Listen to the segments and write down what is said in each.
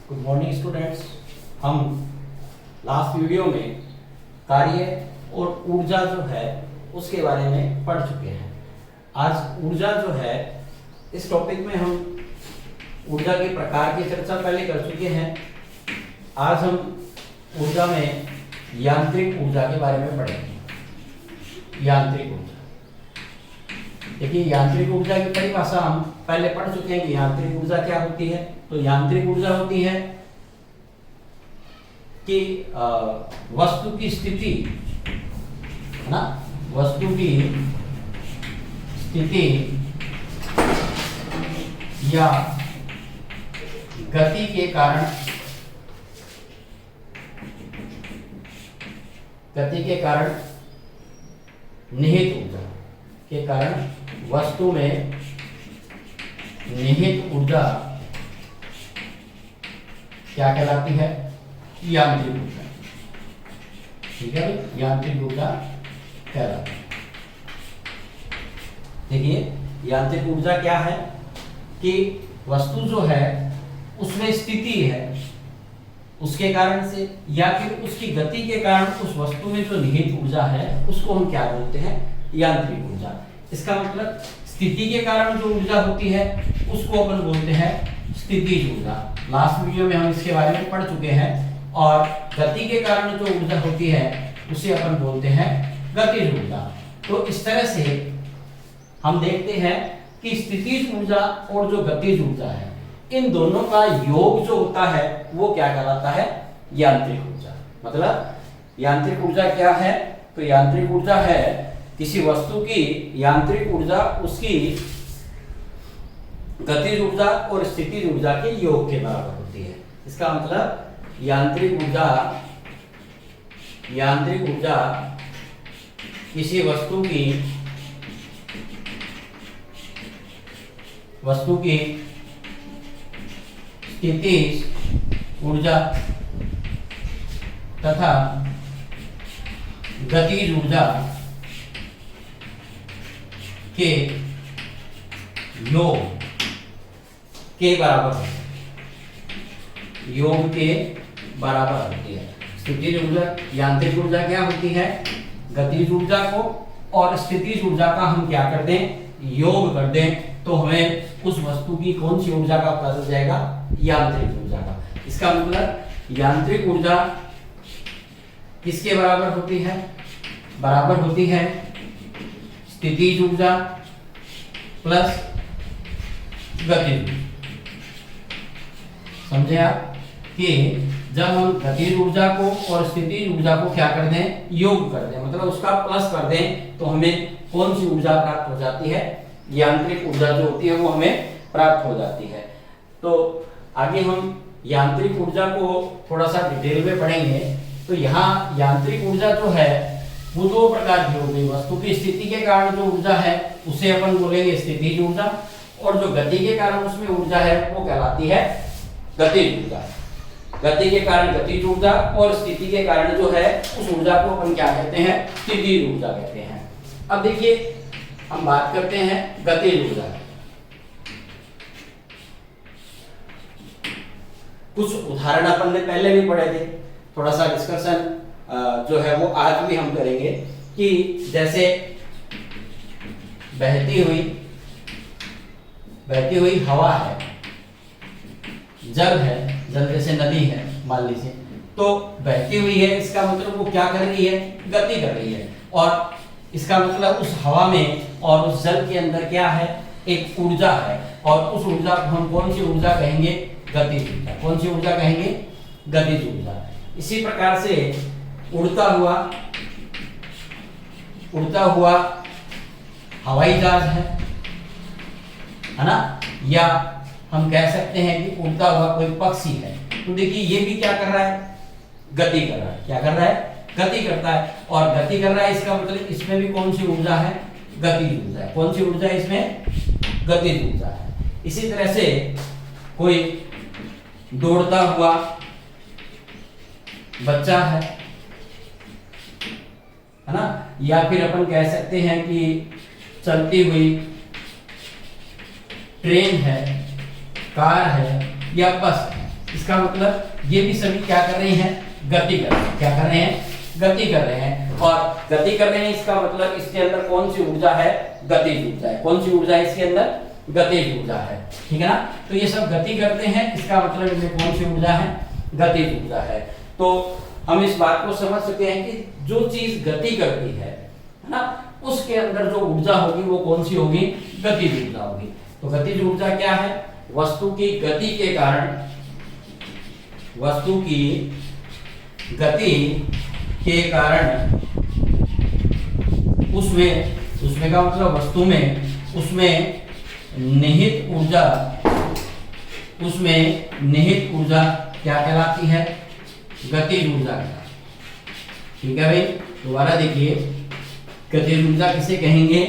Good morning students. हम last video में कार्य और ऊर्जा जो है उसके बारे में पढ़ चुके हैं। आज ऊर्जा जो है इस टॉपिक में हम ऊर्जा के प्रकार की चर्चा पहले कर चुके हैं। आज हम ऊर्जा में यांत्रिक ऊर्जा के बारे में पढ़ेंगे। यांत्रिक ऊर्जा, देखिए यांत्रिक ऊर्जा की परिभाषा हम पहले पढ़ चुके हैं कि यांत्रिक ऊर्जा क्या होती है। तो यांत्रिक ऊर्जा होती है कि वस्तु की स्थिति, है ना, वस्तु की स्थिति या गति के कारण निहित ऊर्जा के कारण वस्तु में निहित ऊर्जा क्या कहलाती है? यांत्रिक ऊर्जा। ठीक है भाई, यांत्रिक ऊर्जा कहलाती है। देखिए यांत्रिक ऊर्जा क्या है कि वस्तु जो है उसमें स्थिति है, उसके कारण से या फिर उसकी गति के कारण उस वस्तु में जो निहित ऊर्जा है उसको हम क्या बोलते हैं? यांत्रिक ऊर्जा। इसका मतलब स्थिति के कारण जो ऊर्जा होती है उसको अपन बोलते हैं स्थितिज ऊर्जा। लास्ट वीडियो में हम इसके बारे में पढ़ चुके हैं। और गति के कारण जो ऊर्जा होती है उसे अपन बोलते हैं गतिज ऊर्जा। तो इस तरह से हम देखते हैं कि स्थितिज ऊर्जा और जो गतिज ऊर्जा है इन दोनों का योग जो होता है वो क्या कहलाता है? यांत्रिक ऊर्जा। मतलब यांत्रिक ऊर्जा क्या है? तो यांत्रिक ऊर्जा है किसी वस्तु की यांत्रिक ऊर्जा उसकी गतिज ऊर्जा और स्थितिज ऊर्जा के योग के बराबर होती है। इसका मतलब यांत्रिक ऊर्जा किसी वस्तु की स्थितिज ऊर्जा तथा गतिज ऊर्जा के योग के बराबर है। योग के बराबर होती है। स्थितिज ऊर्जा, यांत्रिक ऊर्जा क्या होती है? गतिज ऊर्जा को और स्थितिज ऊर्जा का हम क्या कर दें? योग कर दें तो हमें उस वस्तु की कौन सी ऊर्जा का पता चल जाएगा? यांत्रिक ऊर्जा का। इसका मतलब यांत्रिक ऊर्जा किसके बराबर होती है? बराबर होती है स्थितिज ऊर्जा प्लस गतिज। समझे आप कि जब हम गतिज ऊर्जा को और स्थितिज ऊर्जा को क्या कर दें? योग कर दें, मतलब उसका प्लस कर दें तो हमें कौन सी ऊर्जा प्राप्त हो जाती है? यांत्रिक ऊर्जा जो होती है वो हमें प्राप्त हो जाती है। तो आगे हम यांत्रिक ऊर्जा को थोड़ा सा डिटेल में पढ़ेंगे। तो यहाँ यांत्रिक ऊर्जा जो है वो दो प्रकार की हो गई। वस्तु की स्थिति के कारण जो ऊर्जा है उसे अपन बोलेंगे स्थितिज ऊर्जा, और जो गति के कारण उसमें ऊर्जा है वो कहलाती है गतिज ऊर्जा। गति के कारण गतिज ऊर्जा और स्थिति के कारण जो है उस ऊर्जा को अपन क्या कहते हैं? स्थितिज ऊर्जा कहते हैं। अब देखिए हम बात करते हैं गतिज ऊर्जा। कुछ उदाहरण अपन ने पहले भी पढ़े थे। थोड़ा सा डिस्कशन जो है वो आज भी हम करेंगे कि जैसे बहती हुई हवा है, जल है, जल जैसे नदी है मान लीजिए, तो बहती हुई है, इसका मतलब वो क्या कर रही है? गति कर रही है। और इसका मतलब उस हवा में और उस जल के अंदर क्या है? एक ऊर्जा है, और उस ऊर्जा को हम कौन सी ऊर्जा कहेंगे? गतिज ऊर्जा। कौन सी ऊर्जा कहेंगे? गतिज ऊर्जा। इसी प्रकार से उड़ता हुआ हवाई जहाज है ना, या हम कह सकते हैं कि उड़ता हुआ कोई पक्षी है। तो देखिए ये भी क्या कर रहा है? गति कर रहा है। क्या कर रहा है? गति करता है। और गति कर रहा है इसका मतलब इसमें भी कौन सी ऊर्जा है? गतिज ऊर्जा है। कौन सी ऊर्जा है इसमें? गतिज ऊर्जा है। इसी तरह से कोई दौड़ता हुआ बच्चा है ना, या फिर अपन कह सकते हैं कि चलती हुई ट्रेन है, कार है या बस है। इसका मतलब ये भी सभी क्या कर रहे हैं, गति कर रहे हैं। क्या कर रहे हैं, गति कर रहे हैं। और गति कर रहे हैं इसका मतलब इसके अंदर कौन सी ऊर्जा है, गतिज ऊर्जा है। कौन सी ऊर्जा है इसके अंदर, गतिज ऊर्जा है। ठीक है ना, तो ये सब गति करते हैं, इसका मतलब इनमें कौन सी ऊर्जा है, गतिज ऊर्जा है। तो हम इस बात को समझ सकते हैं कि जो चीज गति करती है ना, उसके अंदर जो ऊर्जा होगी वो कौन सी होगी, गतिज ऊर्जा होगी। तो गतिज ऊर्जा क्या है, वस्तु की गति के कारण, वस्तु की गति के कारण उसमें का मतलब वस्तु में उसमें निहित ऊर्जा क्या कहलाती है, गतिज ऊर्जा। ठीक है भाई, दोबारा देखिए, गतिज ऊर्जा किसे कहेंगे,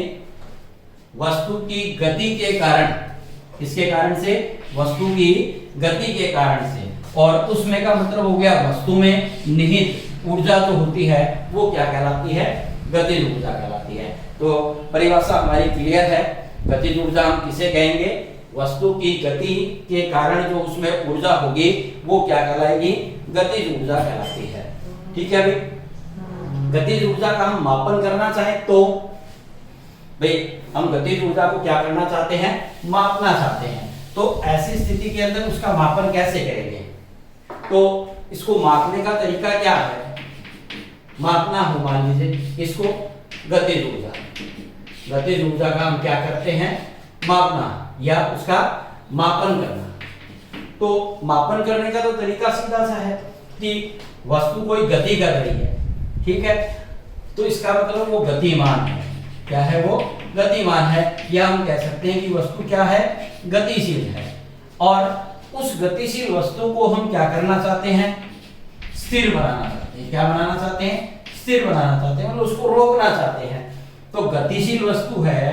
वस्तु की गति के कारण, किसके कारण से, वस्तु की गति के कारण से। और उसमें का मतलब हो गया वस्तु में निहित ऊर्जा जो होती है वो क्या कहलाती है, गतिज ऊर्जा कहलाती है। तो परिभाषा हमारी क्लियर है। गतिज ऊर्जा हम किसे कहेंगे, वस्तु की गति के कारण जो उसमें ऊर्जा होगी वो क्या कहलाएगी, गतिज ऊर्जा कहलाती है। ठीक है भाई, गतिज ऊर्जा का हम मापन करना चाहें तो भाई हम गतिज ऊर्जा को क्या करना चाहते हैं, मापना चाहते हैं। तो ऐसी स्थिति के अंदर उसका मापन कैसे करेंगे, तो इसको मापने का तरीका क्या है, मापना हो मान लीजिए इसको गतिज ऊर्जा का हम क्या करते हैं, मापना या उसका मापन करना। तो मापन करने का तो तरीका सीधा सा है कि वस्तु कोई गति कर रही है, ठीक है, तो इसका मतलब वो गतिमान है। क्या है वो, गतिमान है, या हम कह सकते हैं कि वस्तु क्या है, गतिशील है। और उस गतिशील वस्तु को हम क्या करना चाहते हैं, स्थिर बनाना चाहते हैं। क्या बनाना चाहते हैं, स्थिर बनाना चाहते हैं, मतलब उसको रोकना चाहते हैं। तो गतिशील वस्तु है,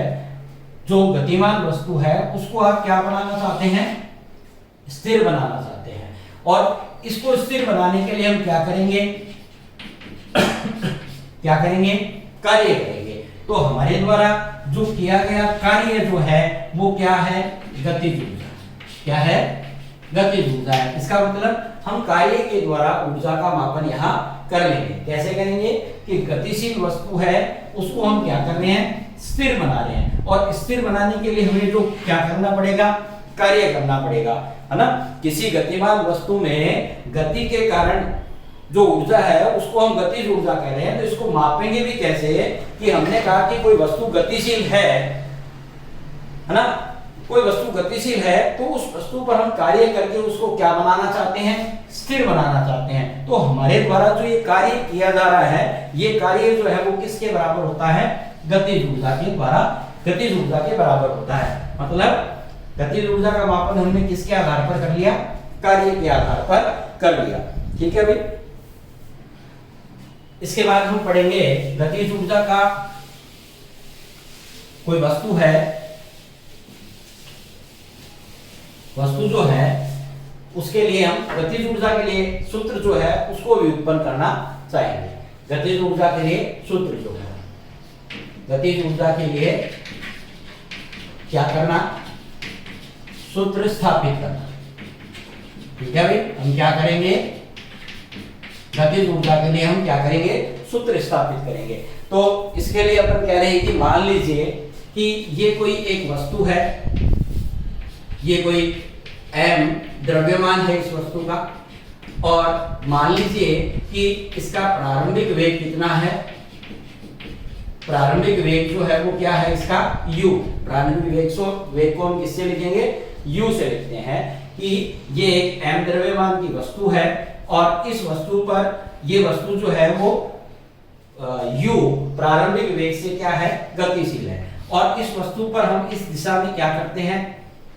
जो गतिमान वस्तु है, उसको आप क्या बनाना चाहते हैं, स्थिर बनाना चाहते हैं। और इसको स्थिर बनाने के लिए हम क्या करेंगे क्या करेंगे, कार्य करेंगे। तो हमारे द्वारा जो किया गया कार्य जो है वो क्या है, गतिज ऊर्जा। क्या है, गतिज ऊर्जा है। इसका मतलब हम कार्य के द्वारा ऊर्जा का मापन यहाँ कर लेंगे। कैसे करेंगे कि गतिशील वस्तु है उसको हम क्या कर रहे हैं, स्थिर बना रहे हैं। और स्थिर बनाने के लिए हमें जो क्या करना पड़ेगा, कार्य करना पड़ेगा, है ना। किसी गतिमान वस्तु में गति के कारण जो ऊर्जा है उसको हम गतिज ऊर्जा कह रहे हैं। तो इसको मापेंगे भी कैसे, कि हमने कहा कि कोई वस्तु गतिशील है ना, कोई वस्तु गतिशील है, तो उस वस्तु पर हम कार्य करके उसको क्या बनाना चाहते हैं, स्थिर बनाना चाहते हैं। तो हमारे द्वारा जो ये कार्य किया जा रहा है, ये कार्य जो है वो किसके बराबर होता है, गतिज ऊर्जा के द्वारा, गतिज ऊर्जा के बराबर होता है। मतलब गतिज ऊर्जा का मापन हमने किसके आधार पर कर लिया, कार्य के आधार पर कर लिया। ठीक है भाई, इसके बाद हम पढ़ेंगे गतिज ऊर्जा का, कोई वस्तु है, वस्तु जो है उसके लिए हम गतिज ऊर्जा के लिए सूत्र जो है उसको भी उत्पन्न करना चाहेंगे। गतिज ऊर्जा के लिए सूत्र जो है, गतिज ऊर्जा के लिए क्या करना, सूत्र स्थापित करना। ठीक है भाई, हम क्या करेंगे, गतिज ऊर्जा के लिए हम क्या करेंगे, सूत्र स्थापित करेंगे। तो इसके लिए अपन कह रहे हैं कि मान लीजिए कि ये कोई एक वस्तु है, ये कोई m द्रव्यमान है इस वस्तु का, और मान लीजिए कि इसका प्रारंभिक वेग कितना है, प्रारंभिक वेग जो है वो क्या है इसका, u। प्रारंभिक वेग को हम किससे लिखेंगे, u से लिखते हैं कि ये एक m द्रव्यमान की वस्तु है, और इस वस्तु पर ये वस्तु जो है वो u प्रारंभिक वेग से क्या है, गतिशील है। और इस वस्तु पर हम इस दिशा में क्या करते हैं,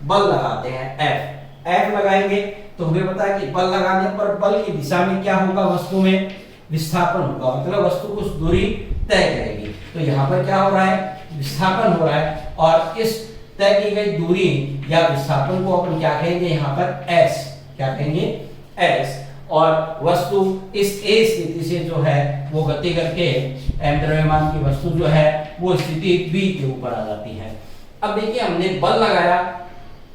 बल लगाते हैं, F लगाएंगे। तो हमें पता है कि बल लगाने पर बल की दिशा में क्या होगा, वस्तु में विस्थापन होगा, मतलब वस्तु कुछ दूरी तय करेगी। तो यहाँ पर क्या हो रहा है, विस्थापन हो रहा है, और इस तय की गई दूरी या विस्थापन को अपन क्या कहेंगे, यहाँ पर s, क्या कहेंगे, s। और वस्तु इस A स्थिति से जो है वो गति करके m द्रव्यमान की वस्तु जो है वो स्थिति B के ऊपर आ जाती है। अब देखिए, हमने बल लगाया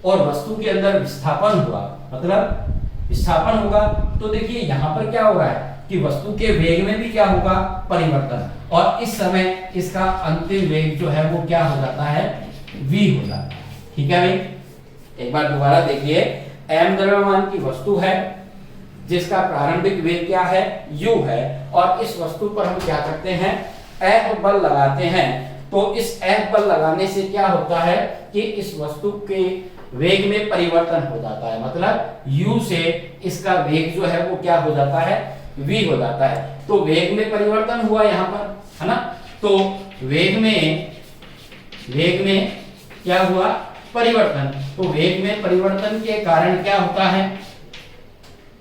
और वस्तु के अंदर विस्थापन हुआ, मतलब विस्थापन होगा। तो देखिए यहाँ पर क्या हो रहा है कि वस्तु के वेग में भी क्या होगा, परिवर्तन, और इस समय इसका अंतिम वेग जो है वो क्या हो जाता है, v हो जाता है। ठीक है भाई, एक बार दोबारा देखिए, m द्रव्यमान की वस्तु है जिसका प्रारंभिक वेग क्या है, u है, और इस वस्तु पर हम क्या करते हैं, F बल लगाते हैं। तो इस F बल लगाने से क्या होता है कि इस वस्तु के वेग में परिवर्तन हो जाता है, मतलब u से इसका वेग जो है वो क्या हो जाता है, v हो जाता है। तो वेग में परिवर्तन हुआ यहाँ पर, है ना। तो वेग में क्या हुआ, परिवर्तन। तो वेग में परिवर्तन के कारण क्या होता है,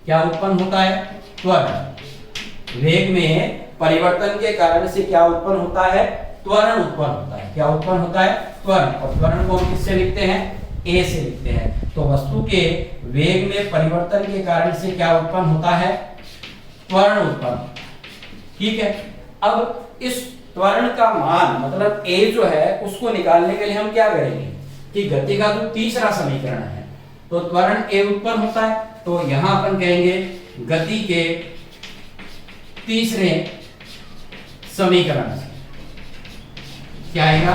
क्या उत्पन्न होता है, त्वरण। वेग में परिवर्तन के कारण से क्या उत्पन्न होता है, त्वरण उत्पन्न होता है। क्या उत्पन्न होता है, त्वरण। और त्वरण को हम किससे लिखते हैं, a से लिखते हैं। तो वस्तु के वेग में परिवर्तन के कारण से क्या उत्पन्न होता है, त्वरण उत्पन्न। ठीक है, अब इस त्वरण का मान मतलब a जो है उसको निकालने के लिए हम क्या करेंगे कि गति का जो तीसरा समीकरण है, तो त्वरण a उत्पन्न होता है। तो यहां अपन कहेंगे गति के तीसरे समीकरण से क्या आएगा,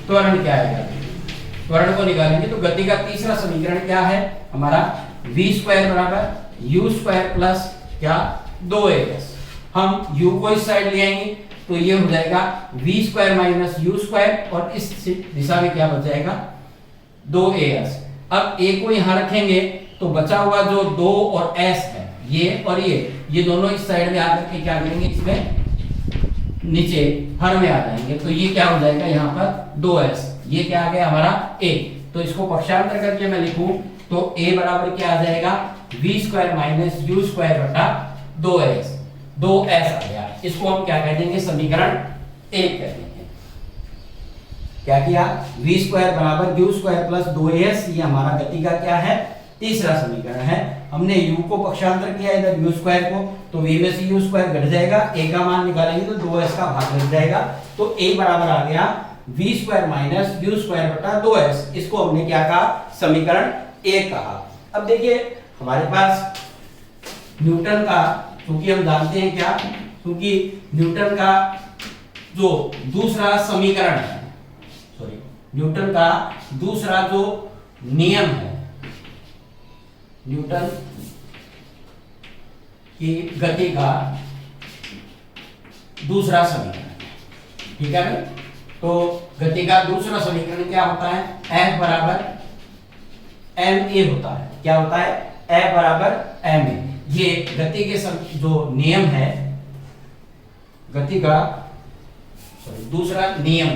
त्वरण क्या आएगा, त्वरण को निकालेंगे तो गति का तीसरा समीकरण क्या है हमारा, v स्क्वायर बराबर u स्क्वायर प्लस क्या 2as। हम u को इस साइड ले आएंगे तो ये हो जाएगा v square minus u square, और इस दिशा में क्या बच जाएगा 2as। अब a को यहां रखेंगे तो बचा हुआ जो 2 और s है, ये और ये दोनों इस साइड में आकर के क्या करेंगे, इसमें नीचे हर में आ जाएंगे। तो ये क्या हो जाएगा यहाँ पर 2s, ये क्या आ गया हमारा a। तो इसको पक्षांतर करके मैं लिखूं तो a बराबर क्या आ जाएगा, v square minus u square बटा 2s आ गया। इसको हम क्या कह देंगे, समीकरण 1 कह देंगे। क्या किया, v स्क्वायर बराबर u स्क्वायर प्लस 2as, ये हमारा गति का क्या है, तीसरा समीकरण है। हमने u को पक्षांतर किया इधर u स्क्वायर को, तो v में से u स्क्वायर घट जाएगा, a का मान निकालेंगे तो 2s का भाग लग जाएगा। तो a बराबर आ गया v square minus u square बटा 2s। इसको हमने क्या कहा, समीकरण 1 कहा। अब देखिए हमारे पास न्यूटन का, क्योंकि हम जानते हैं क्या, क्योंकि न्यूटन का जो दूसरा समीकरण है, न्यूटन का दूसरा जो नियम है, न्यूटन की गति का दूसरा समीकरण, ठीक है। तो गति का दूसरा समीकरण क्या होता है, F बराबर ma होता है। क्या होता है, F बराबर ma। ये गति के जो नियम है, गति का दूसरा नियम,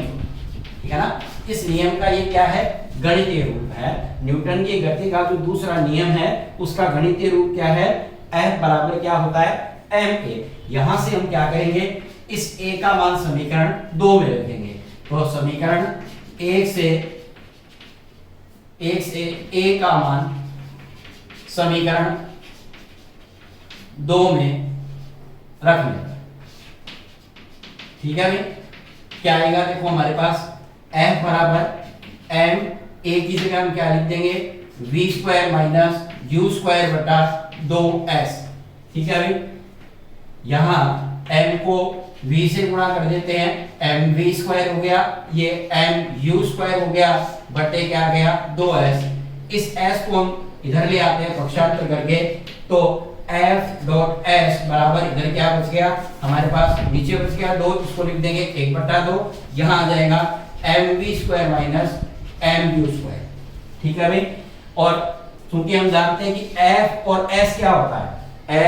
ठीक है ना। इस नियम का ये क्या है, गणितीय रूप है। न्यूटन की गति का जो दूसरा नियम है उसका गणितीय रूप क्या है, F बराबर क्या होता है, ma। यहां से हम क्या करेंगे, इस a का मान समीकरण 2 में रखेंगे। तो समीकरण 1 से a का मान समीकरण 2 में रख लेंगे, ठीक है भाई। क्या आएगा, देखो हमारे पास F बराबर m, a की जगह हम क्या लिख देंगे, v square minus u square बटा 2s, ठीक है भाई। यहां m को v से गुणा कर देते हैं, mv स्क्वायर हो गया, ये mu स्क्वायर हो गया बटे क्या आ गया 2s। इस s को हम इधर ले आते हैं पक्षांतर करके, तो f डॉट s बराबर इधर क्या बच गया हमारे पास, नीचे बच गया 2, इसको लिख देंगे 1/2। यहां आ जाएगा mv square minus mu square, ठीक है भाई। और क्योंकि हम जानते हैं कि f और s क्या होता है,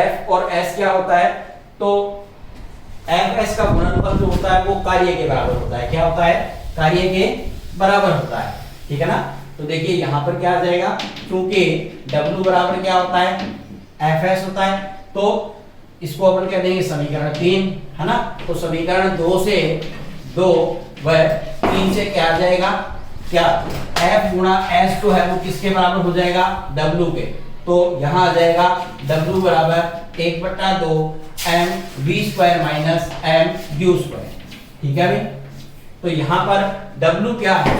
f और s क्या होता है, तो fs का गुणनफल जो होता है वो कार्य के बराबर होता है। क्या होता है, कार्य के बराबर होता है, ठीक है ना। तो देखिए यहाँ पर क्या आ जाएगा, क्योंकि w बराबर क्या होता है, fs होता है, तो इसको अपन कह देंगे समीकरण 3, है ना। तो समीकरण 2 से 2 व 3 से क्या आ जाएगा, क्या f गुणा s जो है वो किसके बराबर हो जाएगा, w के। तो यहाँ आ जाएगा w बराबर 1/2 mv square minus mu square, ठीक है भाई। तो यहाँ पर w क्या है,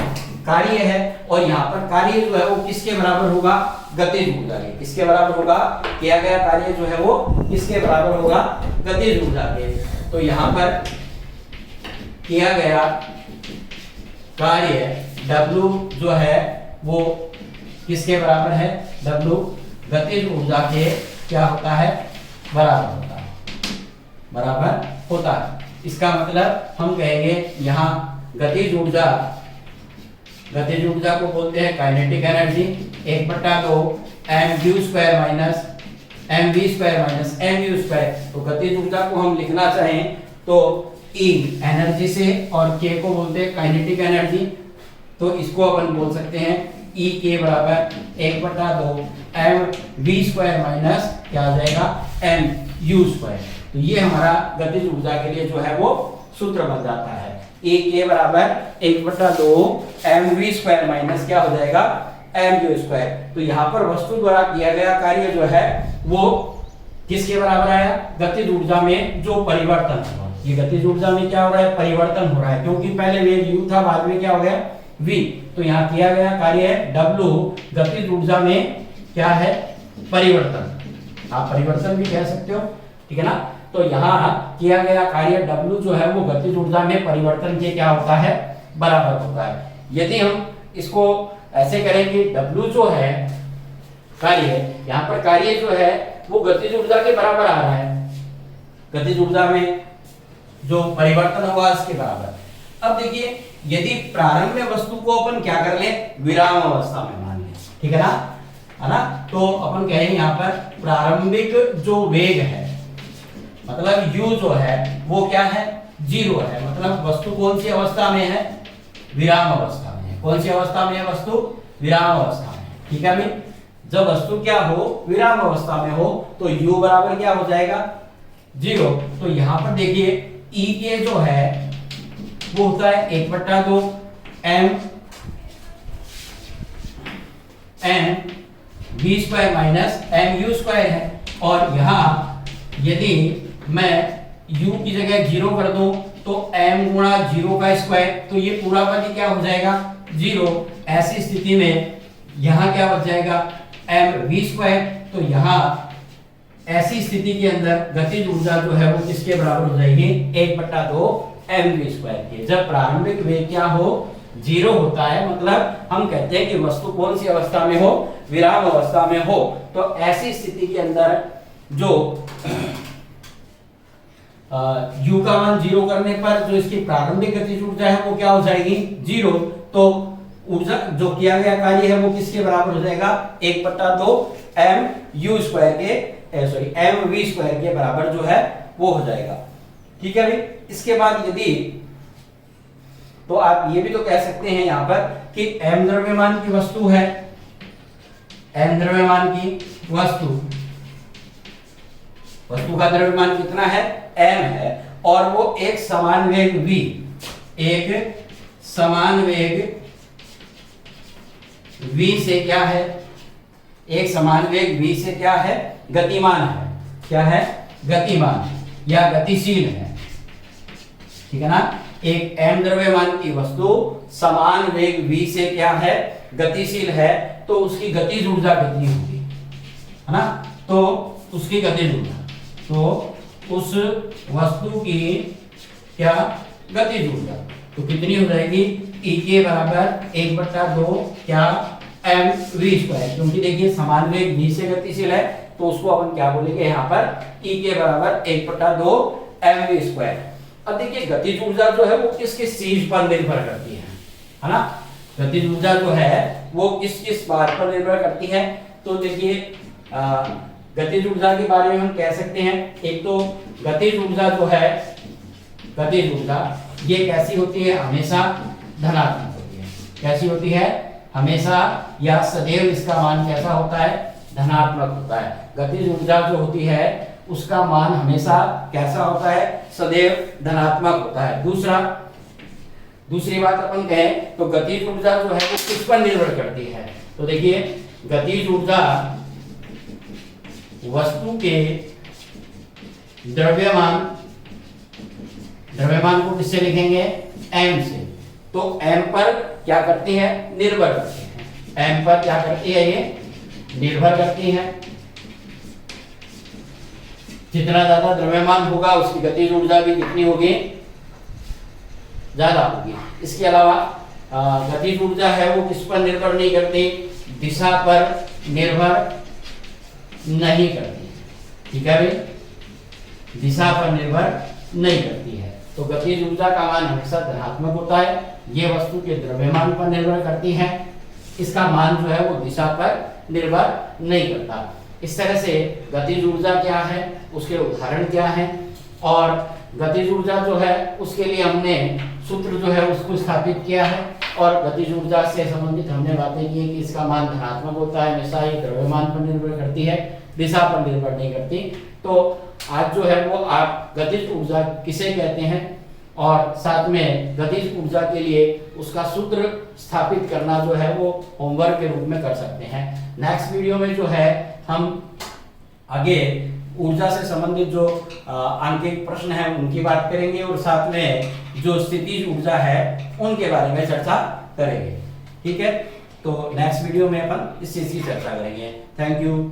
कार्य है, और यहाँ पर कार्य जो है वो किसके बराबर होगा, गतिज ऊर्जा के। किसके बराबर होगा? किया गया कार्य जो है वो किसके बराबर होगा? गतिज ऊर्जा के। तो यहाँ पर किया गया कार्य W जो है वो किसके बराबर है? W गतिज ऊर्जा के क्या होता है? बराबर होता है, बराबर होता है। इसका मतलब हम कहेंगे यहाँ गतिज ऊर्जा को बोलते हैं kinetic energy, 1/2 mv² minus mu²। तो गतिज ऊर्जा को हम लिखना चाहें तो E एनर्जी से और K को बोलते हैं काइनेटिक एनर्जी, तो इसको अपन बोल सकते हैं E के बराबर 1/2 mv² माइनस क्या आ जाएगा? mu²। तो ये हमारा गतिज ऊर्जा के लिए जो है वो सूत्र बन जाता है। E के बराबर 1/2 mv² माइनस क्या हो जाएगा? mu²। तो यहाँ पर वस्तु द्वारा किया गया कार्य जो है वो किसके बराबर आया? गतिज ऊर्जा में जो परिवर्तन हुआ। ये गतिज ऊर्जा में क्या हो रहा है? परिवर्तन हो रहा है, क्योंकि पहले वेग u था, बाद में क्या हो गया? v। तो यहाँ किया गया कार्य है w, गतिज ऊर्जा में क्या है? परिवर्तन। आप परिवर्तन भी कह सकते हो, ठीक है ना। तो यहाँ किया गया कार्य W जो है वो गतिज ऊर्जा में परिवर्तन के क्या होता है? बराबर होता है। यदि हम इसको ऐसे करें कि W जो है कार्य, यहाँ पर कार्य जो है वो गतिज ऊर्जा के बराबर आ रहा है, गतिज ऊर्जा में जो परिवर्तन हुआ इसके बराबर। अब देखिए, यदि प्रारंभ में वस्तु को अपन क्या कर ले? विराम अवस्था में मान ले, ठीक है ना। तो अपन कहें यहाँ पर प्रारंभिक जो वेग है, मतलब u जो है वो क्या है? 0 है। मतलब वस्तु कौन सी अवस्था में है? विराम अवस्था में है। कौन सी अवस्था में है वस्तु? विराम अवस्था में, ठीक है भाई। जब वस्तु क्या हो? विराम अवस्था में हो, तो u बराबर क्या हो जाएगा? 0। तो यहाँ पर देखिए E के जो है वो होता है 1/2 mv² माइनस mu² है। और यहाँ यदि मैं u की जगह 0 कर दूं तो m गुणा 0 का स्क्वायर, तो ये पूरा पद क्या हो जाएगा? 0। ऐसी स्थिति में यहाँ क्या बच जाएगा? mv²। तो यहाँ ऐसी स्थिति के अंदर गतिज ऊर्जा जो है वो किसके बराबर हो जाएगी? 1/2 mv² के। जब प्रारंभिक वेग क्या हो? 0 होता है, मतलब हम कहते हैं कि वस्तु कौन सी अवस्था में हो? विराम अवस्था में हो। तो ऐसी स्थिति के अंदर जो u का मान 0 करने पर जो इसकी प्रारंभिक गतिज ऊर्जा है वो क्या हो जाएगी? 0। तो ऊर्जा जो किया गया कार्य है वो किसके बराबर हो जाएगा? 1/2 mv² के बराबर जो है वो हो जाएगा, ठीक है भाई। इसके बाद यदि तो आप ये भी तो कह सकते हैं यहाँ पर कि m द्रव्यमान की वस्तु है, m द्रव्यमान की वस्तु का द्रव्यमान कितना है? m है, और वो एक समान वेग v, एक समान वेग v से क्या है? एक समान वेग v से क्या है? गतिमान है। क्या है? गतिमान या गतिशील है, ठीक है ना। एक m द्रव्यमान की वस्तु समान वेग v से क्या है? गतिशील है, तो उसकी गतिज ऊर्जा कितनी होगी, है ना। तो उसकी गतिज ऊर्जा, तो उस वस्तु की क्या? गतिज ऊर्जा तो कितनी हो जाएगी? E के बराबर 1/2 क्या? mv²। क्योंकि देखिए समान वेग v से गतिशील है, तो उसको अपन क्या बोलेंगे यहाँ पर? E के बराबर 1/2 mv²। अब देखिए गतिज ऊर्जा जो है वो किस किस चीज पर निर्भर करती है ना। गतिज ऊर्जा जो है वो किस किस बात पर निर्भर करती है? तो देखिए गतिज ऊर्जा के बारे में हम कह सकते हैं, एक तो गतिज ऊर्जा जो है, गतिज ऊर्जा ये कैसी होती है? हमेशा धनात्मक होती है। कैसी होती है? हमेशा या सदैव इसका मान कैसा होता है? धनात्मक होता है। गतिज ऊर्जा जो होती है उसका मान हमेशा कैसा होता है? सदैव धनात्मक होता है। दूसरी बात अपन कहें तो गतिज ऊर्जा जो है वो किस पर निर्भर करती है? तो देखिए गतिज ऊर्जा वस्तु के द्रव्यमान को किससे लिखेंगे? m से। तो m पर क्या करती है? निर्भर करती है। m पर क्या करती है? ये निर्भर करती हैं। जितना ज्यादा द्रव्यमान होगा उसकी गतिज ऊर्जा भी कितनी होगी, ज्यादा होगी। इसके अलावा गतिज ऊर्जा है वो किस पर निर्भर नहीं करती, दिशा पर निर्भर नहीं करती। ठीक है भाई, दिशा पर निर्भर नहीं करती है। तो गतिज ऊर्जा का मान हमेशा धनात्मक होता है। ये वस्तु के द्रव्यमान पर निर्भर करती है, इसका मान जो है वो दिशा पर निर्भर नहीं करता। इस तरह से गतिज ऊर्जा क्या है, उसके उदाहरण क्या है, और गतिज ऊर्जा जो है उसके लिए हमने सूत्र जो है उसको स्थापित किया है, और गतिज ऊर्जा से संबंधित हमने बातें की कि इसका मान धनात्मक होता है, हमेशा ये द्रव्यमान पर निर्भर करती है, दिशा पर निर्भर नहीं करती। तो आज जो है वो आप गतिज ऊर्जा किसे कहते हैं और साथ में गतिज ऊर्जा के लिए उसका सूत्र स्थापित करना जो है वो होमवर्क के रूप में कर सकते हैं। नेक्स्ट वीडियो में जो है हम आगे ऊर्जा से संबंधित जो आंकिक प्रश्न है उनकी बात करेंगे, और साथ में जो स्थितिज ऊर्जा है उनके बारे में चर्चा करेंगे। ठीक है, तो नेक्स्ट वीडियो में अपन इस चीज की चर्चा करेंगे। Thank you.